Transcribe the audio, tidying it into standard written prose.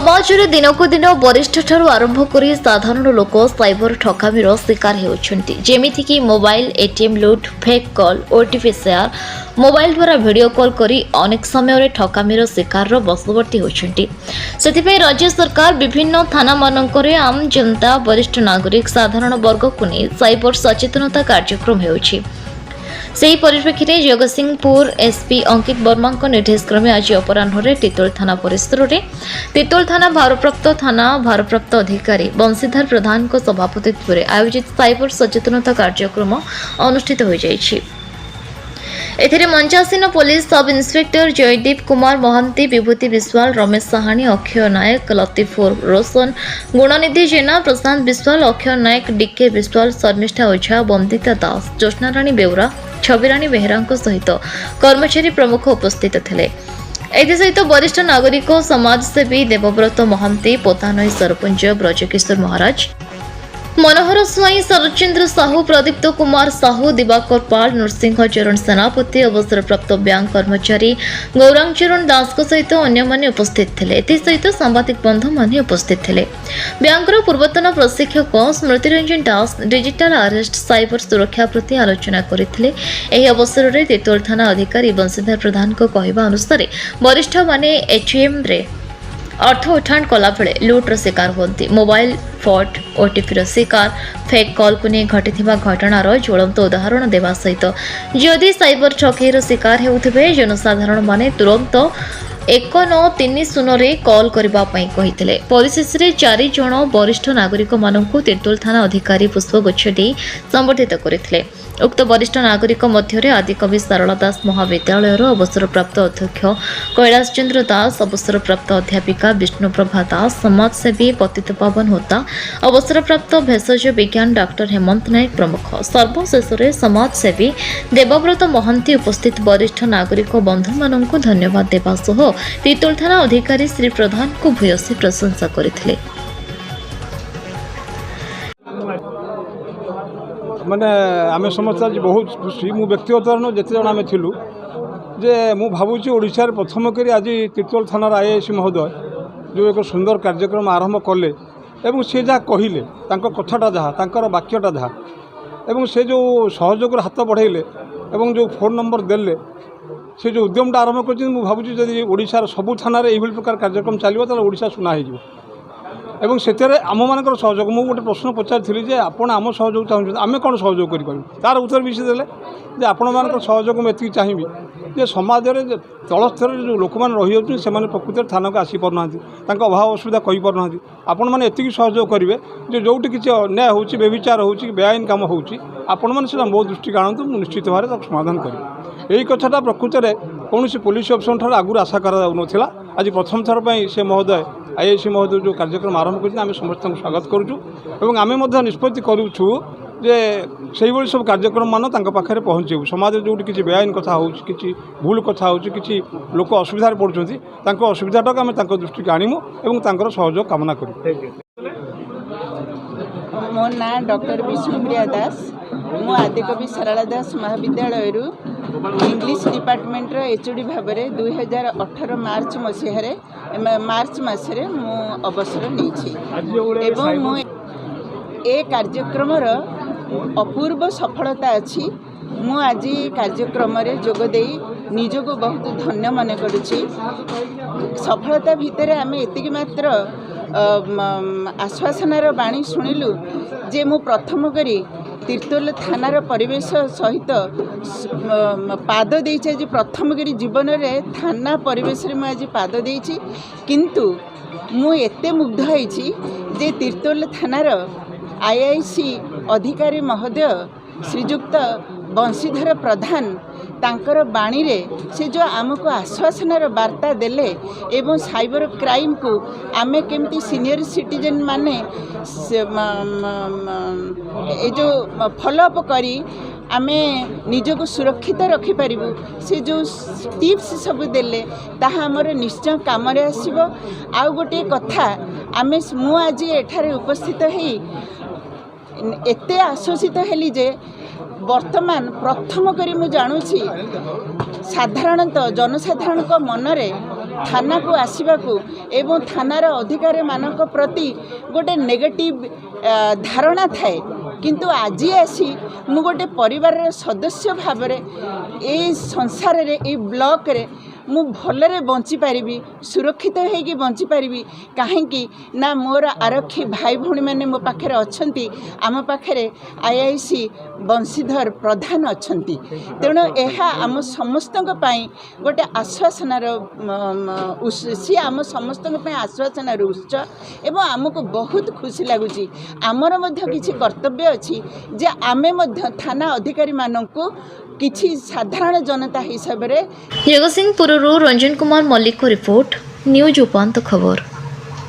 ସମାଜରେ ଦିନକୁ ଦିନ ବରିଷ୍ଠଠାରୁ ଆରମ୍ଭ କରି ସାଧାରଣ ଲୋକ ସାଇବର ଠକାମିର ଶିକାର ହେଉଛନ୍ତି। ଯେମିତିକି ମୋବାଇଲ ଏଟିଏମ୍ ଲୁଟ୍, fake call, OTP share, mobile ଦ୍ୱାରା ଭିଡିଓ କଲ୍ କରି ଅନେକ ସମୟରେ ଠକାମିର ଶିକାରର ବଶବର୍ତ୍ତୀ ହେଉଛନ୍ତି। ସେଥିପାଇଁ ରାଜ୍ୟ ସରକାର ବିଭିନ୍ନ ଥାନାମାନଙ୍କରେ ଆମ୍ ଜନତା, ବରିଷ୍ଠ ନାଗରିକ, ସାଧାରଣ ବର୍ଗକୁ ନେଇ ସାଇବର ସଚେତନତା କାର୍ଯ୍ୟକ୍ରମ ହେଉଛି। ସେହି ପରିପ୍ରେକ୍ଷୀରେ ଜଗତସିଂହପୁର ଏସ୍ପି ଅଙ୍କିତ ବର୍ମାଙ୍କ ନିର୍ଦ୍ଦେଶକ୍ରମେ ଆଜି ଅପରାହ୍ନରେ ତିର୍ତ୍ତୋଲ ଥାନା ପରିସରରେ ତିର୍ତ୍ତୋଲ ଥାନା ଭାରପ୍ରାପ୍ତ ଅଧିକାରୀ ବଂଶୀଧର ପ୍ରଧାନଙ୍କ ସଭାପତିତ୍ୱରେ ଆୟୋଜିତ ସାଇବର ସଚେତନତା କାର୍ଯ୍ୟକ୍ରମ ଅନୁଷ୍ଠିତ ହୋଇଯାଇଛି। ଏଥିରେ ମଞ୍ଚାସୀନ police sub inspector Jaydeep Kumar Mohanty, Bibhuti Biswal, Ramesh Sahani, Akshay Nayak, Latifur Roshan, Gunanidhi Jena, Prashant Biswal, Akshay Nayak, DK Biswal, Sharmistha Ojha, Bandita Das, Jyotsnarani Beura, Chhabirani ବେହେରାଙ୍କ ସହିତ କର୍ମଚାରୀ ପ୍ରମୁଖ ଉପସ୍ଥିତ ଥିଲେ। ଏଥିସହିତ ବରିଷ୍ଠ ନାଗରିକ ସମାଜସେବୀ ଦେବବ୍ରତ ମହାନ୍ତି, ପୋତାନଈ ସରପଞ୍ଚ ବ୍ରଜକିଶୋର ମହାରାଜ, मनोहर स्वाई, शरचंद्र साहू, प्रदीप्त कुमार साहू, दिवाकर पाल, नृसिंह चरण सेनापति, अवसरप्राप्त बैंक कर्मचारी गौरांग चरण दास सहित अन्य उपस्थित थे। एसहित सांबादिक बंधु माने उपस्थित थे। बैंकर पूर्वतन प्रशिक्षक स्मृति रंजन दास डिजिटल अरेस्ट साइबर सुरक्षा प्रति आलोचना करते। अवसर में तिर्ତ୍ତोल थाना अधिकारी बंशीधर प्रधान कहवा अनुसार वरिष्ठ माने एटीएम रे अर्थ उठाण कला बेले लुट्र शिकार होती। मोबाइल फ्रॉड, ओटीपी शिकार, फेक कॉल को नहीं घटी घटनार ज्वलंत उदाहरण देवा सहित जदि साइबर ठकेईर शिकार होउथिबे जनसाधारण माने तुरंत 1930 रे कॉल करने कही। परिशेष में 4 जन वरिष्ठ नागरिक मानक तिर्ତ୍ତोल थाना अधिकारी पुष्पगुच्छ दे संबर्धित करते। उक्त वरिष्ठ नागरिक मध्य आदिकवि सारला दास महाविद्यालय अवसरप्राप्त अध्यक्ष कैलाश चंद्र दास, अवसरप्राप्त अध्यापिका विष्णुप्रभा दास, समाजसेवी पतितपावन होता, अवसरप्राप्त भेषज विज्ञान डॉक्टर हेमंत नायक प्रमुख। सर्वशेष में समाजसेवी देवव्रत महांती उपस्थित वरिष्ठ नागरिक बंधु मानक धन्यवाद देवा सह तिर्ତ୍ତोल थाना अधिकारी श्री प्रधान को भूयसी प्रशंसा करथिले। माने आम समस्त आज बहुत खुशी मु व्यक्तिगत जिते जन आम थिलु जे मु भावुची ओडिशार प्रथम करी आज तिर्ତ୍ତोल थानार आईएएस महोदय जो एक सुंदर कार्यक्रम आरंभ कले एवं सी जहाँ कहले कथाटा जहाँ तांकर वाक्यटा जहाँ एवं से जो सहयोग हाथ बढ़ेले एवं जो फोन नंबर देले से जो उद्यमटा आरंभ कर भावुची जदि ओडिशार सबु थाना यही प्रकार कार्यक्रम चलो तो ओडिशा सुना हो एवं से आम मान सहयोग मुझे गोटे प्रश्न पचारि जे आपण आम सहयोग चाहूँ आम कौन सहयोग कर तार उत्तर भी से देले जे आपण मान सहयोग मुझे चाहिए जे समाज में तल स्तर जो लोक मैंने रही से प्रकृत थाना को आसी पारना अभाव असुविधा कहीपना आपण मैंने एति सहयोग करेंगे जो जोटी किसी अन्याय हो व्यभिचार हो बेआईन काम हो आपण मैंने मो दृष्टि आणतु निश्चित भाव समाधान करें। यही कथाटा प्रकृत में कौन पुलिस अफिसर ठार आगुरी आशा कर आज प्रथम थर पर से महोदय आईएएस महोदय जो कार्यक्रम आरंभ कर समस्त स्वागत करुँ और आम निष्पत्ति करूँ जे से सब कार्यक्रम मान पाखे पहुँचू समाज जो किसी बेआईन कथा हो भूल कथा हो कि लोक असुविधा पड़ुंट असुविधाटा आम दृष्टि को आणमु और सहयोग कामना करूँ। मो ना डॉक्टर विष्णुप्रिया दास, मु आदिकवि सारला दास महाविद्यालय इंग्लिश डिपार्टमेंट एचओडी भाव में 2018 मार्च मसरे मु अवसर नहीं मु ए कार्यक्रम अपूर्व सफलता अच्छी मु आज कार्यक्रम जोगदे निजको बहुत धन्य मन करुच्ची। सफलता भितर आम एति मात्र आश्वासनार बाणी शुणिलु जे मु प्रथम करी तिर्ତ୍ତोल थानार परिवेश सहित पाद देइछि। आज प्रथम करी जीवन में थाना परिवेश में आज पाद देइछि किंतु मु एते मुग्ध होइछि जे तिर्ତ୍ତोल थानार आईआईसी अधिकारी महोदय श्रीजुक्त बंशीधर प्रधान तांकर बाणी रे से जो आमको आश्वासनार वार्ता देले एवं साइबर क्राइम को आमे केमती सीनियर सिटीजन माने ए जो फॉलोअप करी आमे निजको सुरक्षित रखिपारू से जो टिप्स सब देले ताहा हमर निश्चय काम रे आसीबो। आउ गोटे कथा आमे मु आज एठारे उपस्थित हेई एते आश्वसित हेली जे वर्तमान प्रथम करी मु जानुछि साधारणतः जनसाधारण मनरे थाना को आसवाकू एवं थानार अधिकारी मानक प्रति गोटे नेगेटिव धारणा थाए किंतु आज आसी मु गोटे परिवार सदस्य भाव ए संसार रे ए ब्लॉक रे मु भलरे बंची पारिबी सुरक्षित होगी बंची पारिबी कहीं ना मोर आरक्षी भाई भौणी मैंने मो पाखे अच्छी आम पाखे आईआईसी बंशीधर प्रधान अच्छा तेणु यह आम समस्त गोटे आश्वासनार सी आम समस्त आश्वासनार उत्स एवं आमको बहुत खुशी लगुच आमर किसी कर्तव्य अच्छी जे आमे थाना अधिकारी मानू किसी साधारण जनता हिसाब से जगतसिंहपुर रंजन कुमार मल्लिक रिपोर्ट न्यूज उपांत खबर।